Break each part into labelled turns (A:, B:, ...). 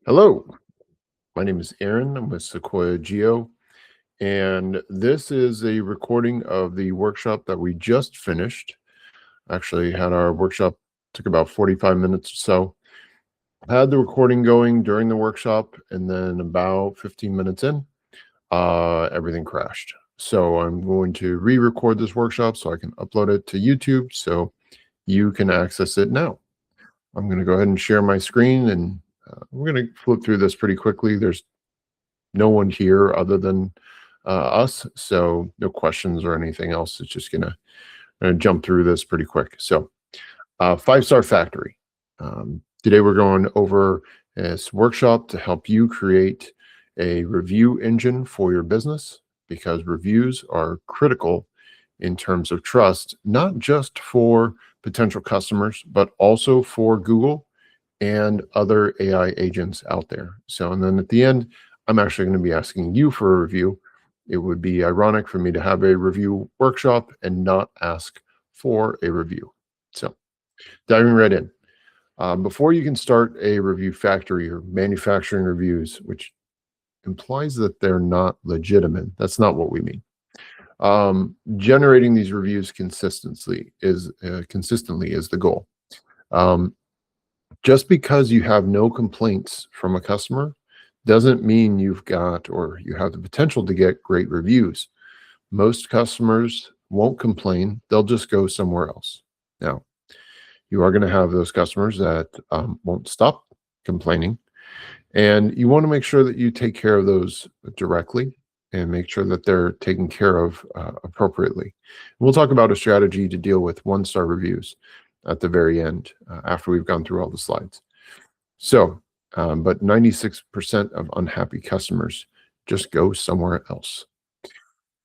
A: Hello, my name is Aaron. I'm with Sequoia Geo, and this is a recording of the workshop that we just finished. Actually, had our workshop, took about 45 minutes or so. Had the recording going during the workshop, and then about 15 minutes in, everything crashed. So I'm going to re-record this workshop so I can upload it to YouTube so you can access it now. I'm going to go ahead and share my screen, and we're going to flip through this pretty quickly. There's no one here other than us, so no questions or anything else. It's just gonna jump through this pretty quick. So 5-star factory. Today we're going over this workshop to help you create a review engine for your business, because reviews are critical in terms of trust, not just for potential customers, but also for Google and other AI agents out there. So, and then at the end, I'm actually going to be asking you for a review. It would be ironic for me to have a review workshop and not ask for a review. So, diving right in. Before you can start a review factory or manufacturing reviews, which implies that they're not legitimate, that's not what we mean. Generating these reviews consistently is the goal. Just because you have no complaints from a customer doesn't mean you've got or you have the potential to get great reviews. Most customers won't complain, they'll just go somewhere else. Now, you are going to have those customers that won't stop complaining, and you want to make sure that you take care of those directly and make sure that they're taken care of appropriately. We'll talk about a strategy to deal with 1-star reviews at the very end after we've gone through all the slides. So, but 96% of unhappy customers just go somewhere else.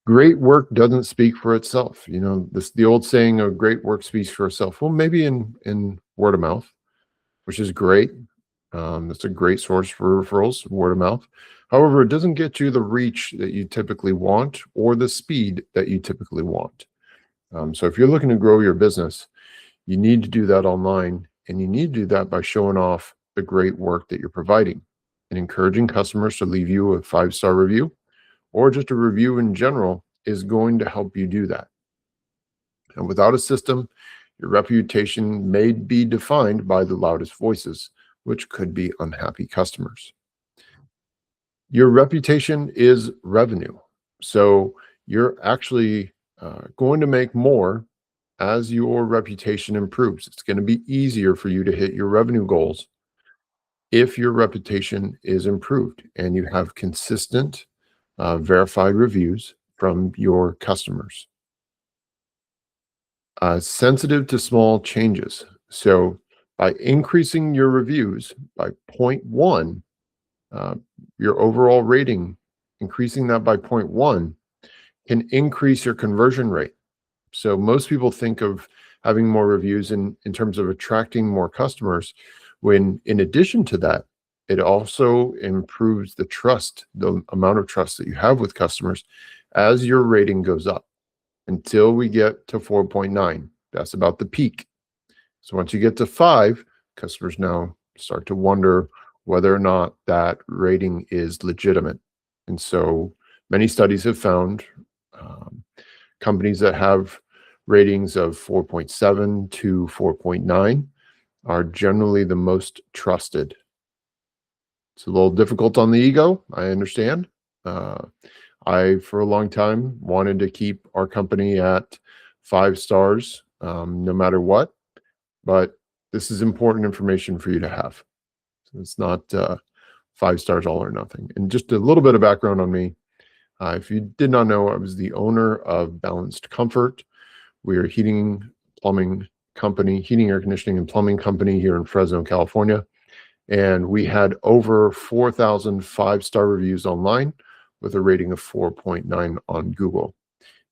A: Great work doesn't speak for itself. You know, the old saying of great work speaks for itself. Well, maybe in word of mouth, which is great. That's a great source for referrals, word of mouth. However, it doesn't get you the reach that you typically want or the speed that you typically want. So if you're looking to grow your business, you need to do that online, and you need to do that by showing off the great work that you're providing and encouraging customers to leave you a 5-star review or just a review in general is going to help you do that. And without a system, your reputation may be defined by the loudest voices, which could be unhappy customers. Your reputation is revenue. So you're actually going to make more as your reputation improves. It's going to be easier for you to hit your revenue goals if your reputation is improved and you have consistent, verified reviews from your customers. Sensitive to small changes. So by increasing your reviews by 0.1, your overall rating, increasing that by 0.1 can increase your conversion rate. So most people think of having more reviews in terms of attracting more customers, when in addition to that, it also improves the trust, the amount of trust that you have with customers as your rating goes up until we get to 4.9. That's about the peak. So once you get to 5, customers now start to wonder whether or not that rating is legitimate. And so many studies have found companies that have ratings of 4.7 to 4.9 are generally the most trusted. It's a little difficult on the ego, I understand. I, for a long time, wanted to keep our company at 5 stars, no matter what, but this is important information for you to have. So it's not 5 stars all or nothing. And just a little bit of background on me. If you did not know, I was the owner of Balanced Comfort. We are heating, plumbing company, heating, air conditioning, and plumbing company here in Fresno, California. And we had over 4,000 5-star reviews online with a rating of 4.9 on Google.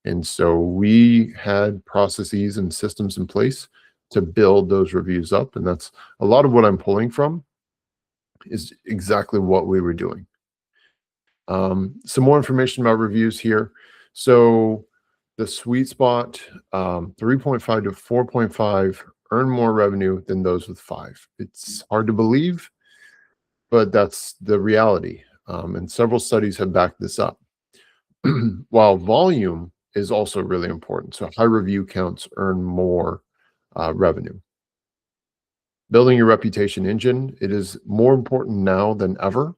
A: And so we had processes and systems in place to build those reviews up. And that's a lot of what I'm pulling from is exactly what we were doing. Some more information about reviews here. So the sweet spot, 3.5 to 4.5, earn more revenue than those with 5. It's hard to believe, but that's the reality. And several studies have backed this up. While volume is also really important. So high review counts earn more revenue. Building your reputation engine, it is more important now than ever.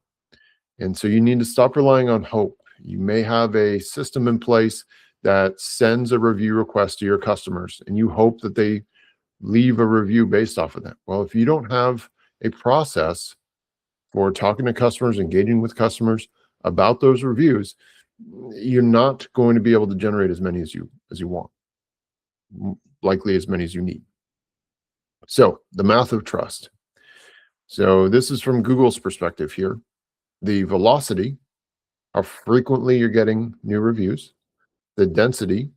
A: And so you need to stop relying on hope. You may have a system in place that sends a review request to your customers, and you hope that they leave a review based off of that. Well, if you don't have a process for talking to customers, engaging with customers about those reviews, you're not going to be able to generate as many as you want, likely as many as you need. So the math of trust. So this is from Google's perspective here. The velocity, how frequently you're getting new reviews, the density,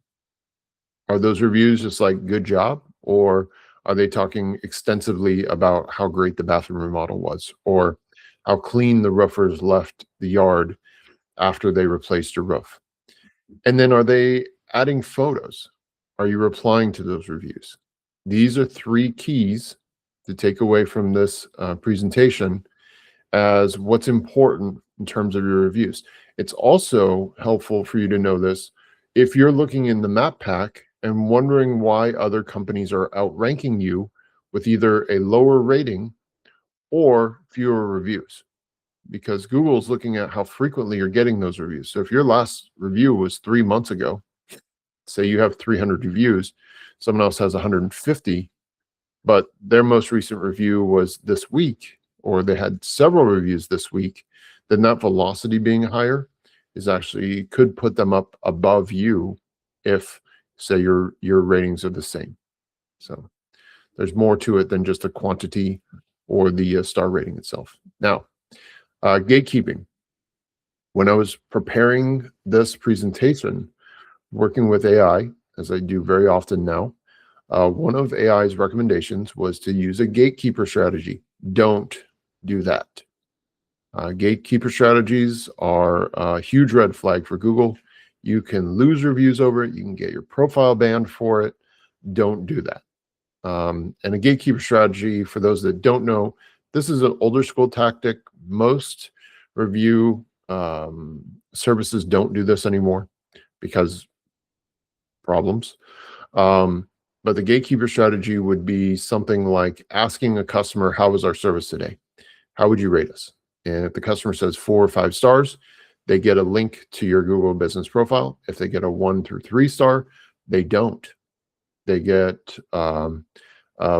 A: are those reviews just like good job, or are they talking extensively about how great the bathroom remodel was, or how clean the roofers left the yard after they replaced your roof? And then are they adding photos? Are you replying to those reviews? These are three keys to take away from this presentation as what's important in terms of your reviews. It's also helpful for you to know this if you're looking in the map pack and wondering why other companies are outranking you with either a lower rating or fewer reviews, because Google is looking at how frequently you're getting those reviews. So if your last review was 3 months ago, say you have 300 reviews, someone else has 150, but their most recent review was this week, or they had several reviews this week, then that velocity being higher is actually could put them up above you if, say, your ratings are the same. So there's more to it than just the quantity or the star rating itself. Now, gatekeeping. When I was preparing this presentation, working with AI, as I do very often now, one of AI's recommendations was to use a gatekeeper strategy. Don't do that. Gatekeeper strategies are a huge red flag for Google. You can lose reviews over it. You can get your profile banned for it. Don't do that. And a gatekeeper strategy, for those that don't know, this is an older school tactic. Most review services don't do this anymore because problems. But the gatekeeper strategy would be something like asking a customer, how was our service today? How would you rate us? And if the customer says 4 or 5 stars, they get a link to your Google business profile. If they get a 1 through 3 star, they don't. They get a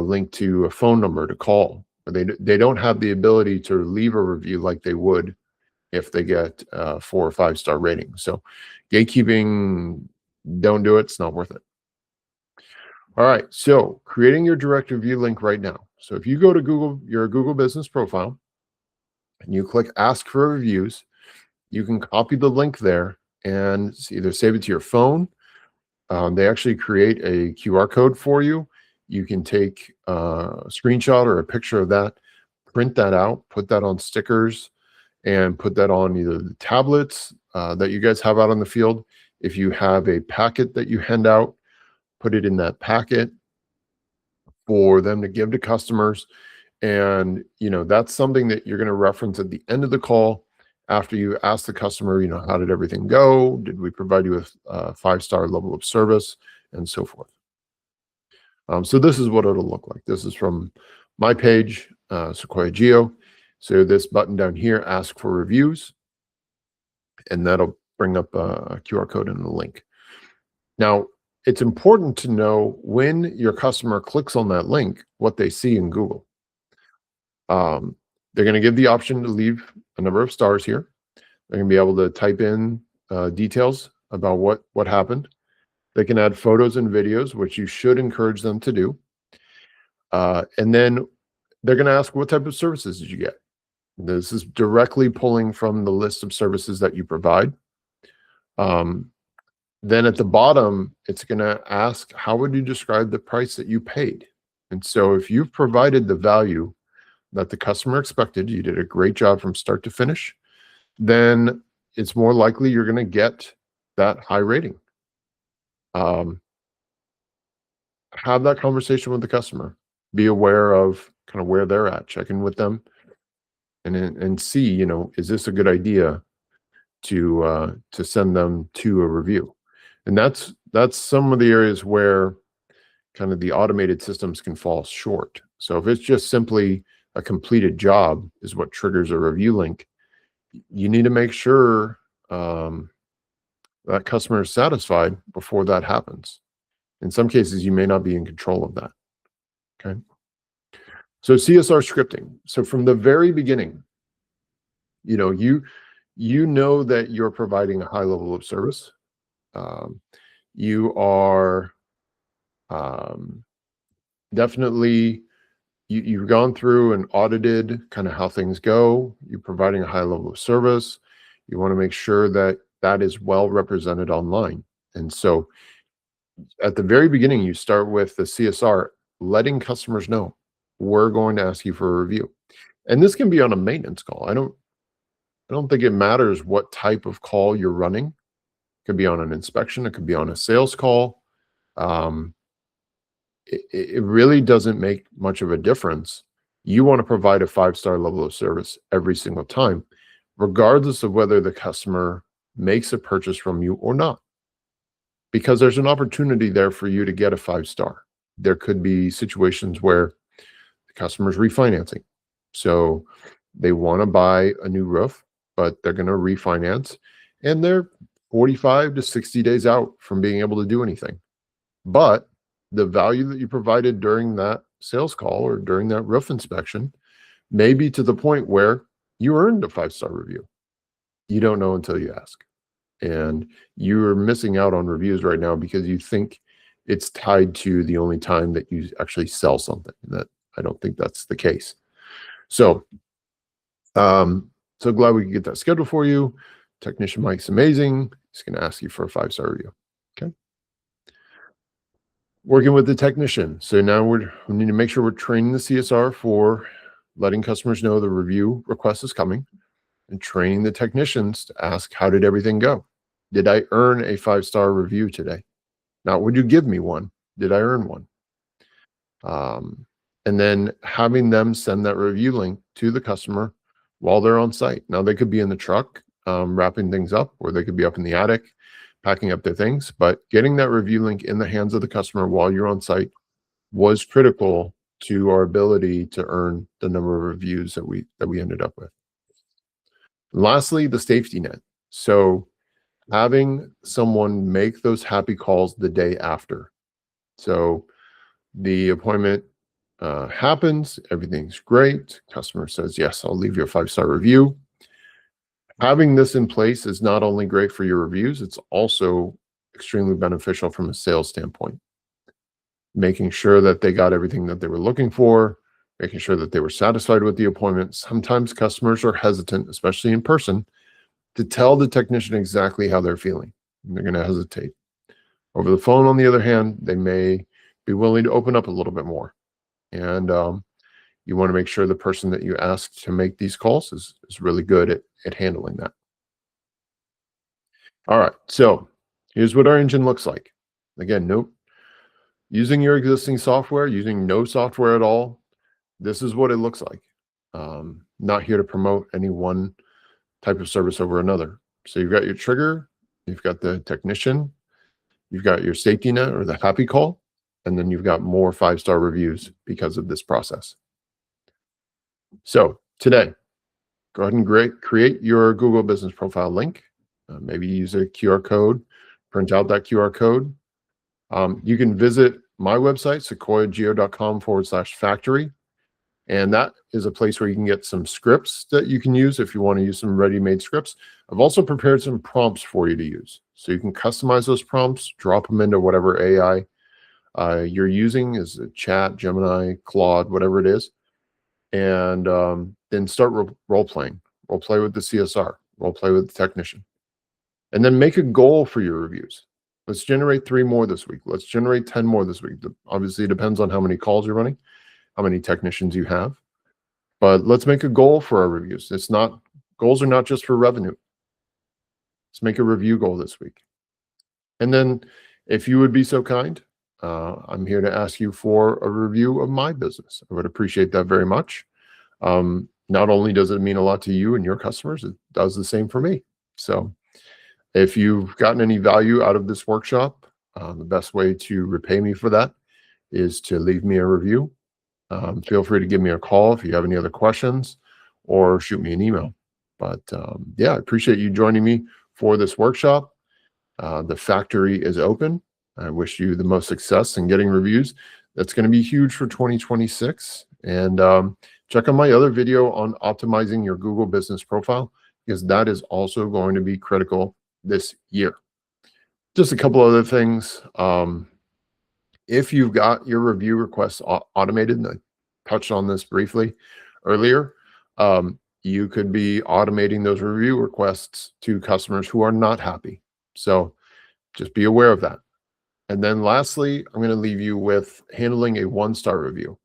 A: link to a phone number to call. They don't have the ability to leave a review like they would if they get 4 or 5 star rating. So gatekeeping, don't do it. It's not worth it. All right, so creating your direct review link right now. So if you go to Google, your Google business profile, and you click ask for reviews, you can copy the link there and either save it to your phone. They actually create a QR code for you. You can take a screenshot or a picture of that, print that out, put that on stickers, and put that on either the tablets that you guys have out on the field. If you have a packet that you hand out, put it in that packet for them to give to customers. And, that's something that you're going to reference at the end of the call after you ask the customer, how did everything go? Did we provide you with a 5-star level of service and so forth? So this is what it'll look like. This is from my page, Sequoia Geo. So this button down here, ask for reviews, and that'll bring up a QR code and a link. Now, it's important to know when your customer clicks on that link, what they see in Google. They're going to give the option to leave a number of stars here. They're going to be able to type in details about what happened. They can add photos and videos, which you should encourage them to do. And then they're going to ask, what type of services did you get? This is directly pulling from the list of services that you provide. Then at the bottom, it's going to ask, how would you describe the price that you paid? And so if you've provided the value that the customer expected, you did a great job from start to finish, then it's more likely you're going to get that high rating. Have that conversation with the customer. Be aware of kind of where they're at, check in with them. and see, is this a good idea to send them to a review? And that's some of the areas where kind of the automated systems can fall short. So if it's just simply a completed job is what triggers a review link, you need to make sure that customer is satisfied before that happens. In some cases, you may not be in control of that. Okay. So CSR scripting. So from the very beginning, you know that you're providing a high level of service. You are um, definitely you've gone through and audited kind of how things go. You're providing a high level of service. You want to make sure that that is well represented online. And so at the very beginning, you start with the CSR, letting customers know we're going to ask you for a review. And this can be on a maintenance call. I don't think it matters what type of call you're running. It could be on an inspection, it could be on a sales call. Um, it really doesn't make much of a difference. You want to provide a 5-star level of service every single time, regardless of whether the customer makes a purchase from you or not, because there's an opportunity there for you to get a 5-star. There could be situations where the customer's refinancing. So they want to buy a new roof, but they're going to refinance and they're 45 to 60 days out from being able to do anything. But the value that you provided during that sales call or during that roof inspection may be to the point where you earned a 5-star review. You don't know until you ask. And you're missing out on reviews right now because you think it's tied to the only time that you actually sell something. That I don't think that's the case. So, so glad we could get that scheduled for you. Technician Mike's amazing. He's going to ask you for a 5-star review. Okay. Working with the technician. So now we need to make sure we're training the CSR for letting customers know the review request is coming, and training the technicians to ask, how did everything go? Did I earn a 5-star review today? Not would you give me one? Did I earn one? And then having them send that review link to the customer while they're on site. Now they could be in the truck wrapping things up, or they could be up in the attic packing up their things, but getting that review link in the hands of the customer while you're on site was critical to our ability to earn the number of reviews that we ended up with. And lastly, the safety net. So having someone make those happy calls the day after. So the appointment happens, everything's great. Customer says, yes, I'll leave you a 5-star review. Having this in place is not only great for your reviews, it's also extremely beneficial from a sales standpoint. Making sure that they got everything that they were looking for, making sure that they were satisfied with the appointment. Sometimes customers are hesitant, especially in person, to tell the technician exactly how they're feeling. They're going to hesitate. Over the phone, on the other hand, they may be willing to open up a little bit more. And you want to make sure the person that you ask to make these calls is really good at handling that. All right, so here's what our engine looks like. Again, nope. Using your existing software, using no software at all, this is what it looks like. Not here to promote any one type of service over another. So you've got your trigger, you've got the technician, you've got your safety net or the happy call, and then you've got more 5-star reviews because of this process. So today, go ahead and create your Google Business Profile link. Maybe use a QR code, print out that QR code. You can visit my website, sequoiageo.com/factory. And that is a place where you can get some scripts that you can use if you want to use some ready-made scripts. I've also prepared some prompts for you to use. So you can customize those prompts, drop them into whatever AI you're using, is a Chat, Gemini, Claude, whatever it is. And then start role-playing. Role-play with the CSR, role-play with the technician. And then make a goal for your reviews. Let's generate 3 more this week. Let's generate 10 more this week. Obviously, it depends on how many calls you're running, how many technicians you have. But let's make a goal for our reviews. Goals are not just for revenue. Let's make a review goal this week. And then if you would be so kind, I'm here to ask you for a review of my business. I would appreciate that very much. not only does it mean a lot to you and your customers, it does the same for me. So if you've gotten any value out of this workshop, the best way to repay me for that is to leave me a review. Feel free to give me a call if you have any other questions, or shoot me an email. But yeah, I appreciate you joining me for this workshop. The factory is open. I wish you the most success in getting reviews. That's going to be huge for 2026. And check out my other video on optimizing your Google business profile, because that is also going to be critical this year. Just a couple other things. If you've got your review requests automated, and I touched on this briefly earlier, you could be automating those review requests to customers who are not happy. So just be aware of that. And then lastly, I'm going to leave you with handling a 1-star review,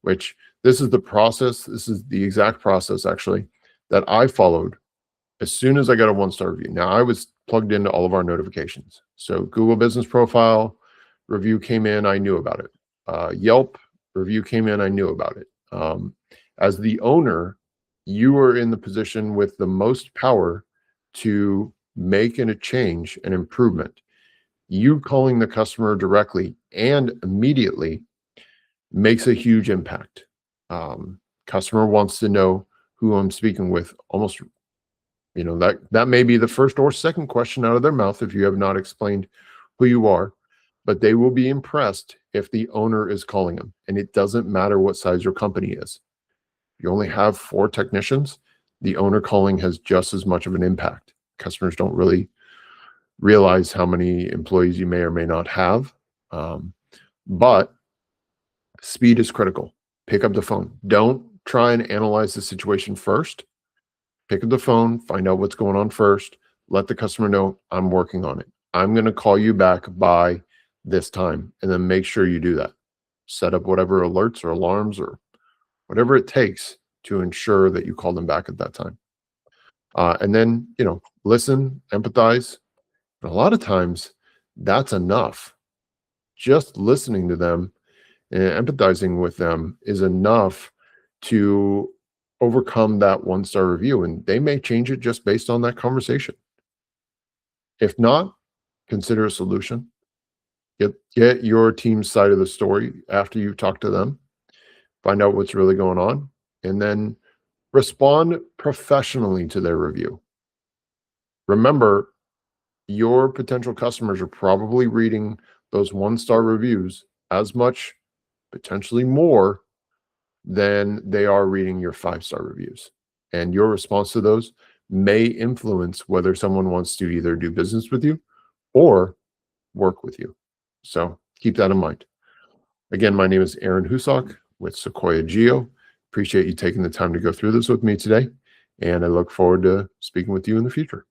A: which this is the process. This is the exact process actually that I followed as soon as I got a 1-star review. Now I was plugged into all of our notifications. So Google Business Profile review came in, I knew about it. Yelp review came in, I knew about it. As the owner, you are in the position with the most power to make a change, an improvement. You calling the customer directly and immediately makes a huge impact. Customer wants to know who I'm speaking with almost, that may be the first or second question out of their mouth if you have not explained who you are, but they will be impressed if the owner is calling them. And it doesn't matter what size your company is. If you only have 4 technicians, the owner calling has just as much of an impact. Customers don't really realize how many employees you may or may not have. But speed is critical. Pick up the phone. Don't try and analyze the situation first. Pick up the phone, find out what's going on first. Let the customer know I'm working on it. I'm going to call you back by this time, and then make sure you do that. Set up whatever alerts or alarms or whatever it takes to ensure that you call them back at that time. And then, listen, empathize. But a lot of times that's enough. Just listening to them and empathizing with them is enough to overcome that 1-star review, and they may change it just based on that conversation. If not, consider a solution. Get your team's side of the story after you've talked to them. Find out what's really going on, and then respond professionally to their review. Remember, your potential customers are probably reading those 1-star reviews as much, potentially more, than they are reading your 5-star reviews. And your response to those may influence whether someone wants to either do business with you or work with you. So keep that in mind. Again, my name is Aaron Husak with Sequoia Geo. Appreciate you taking the time to go through this with me today. And I look forward to speaking with you in the future.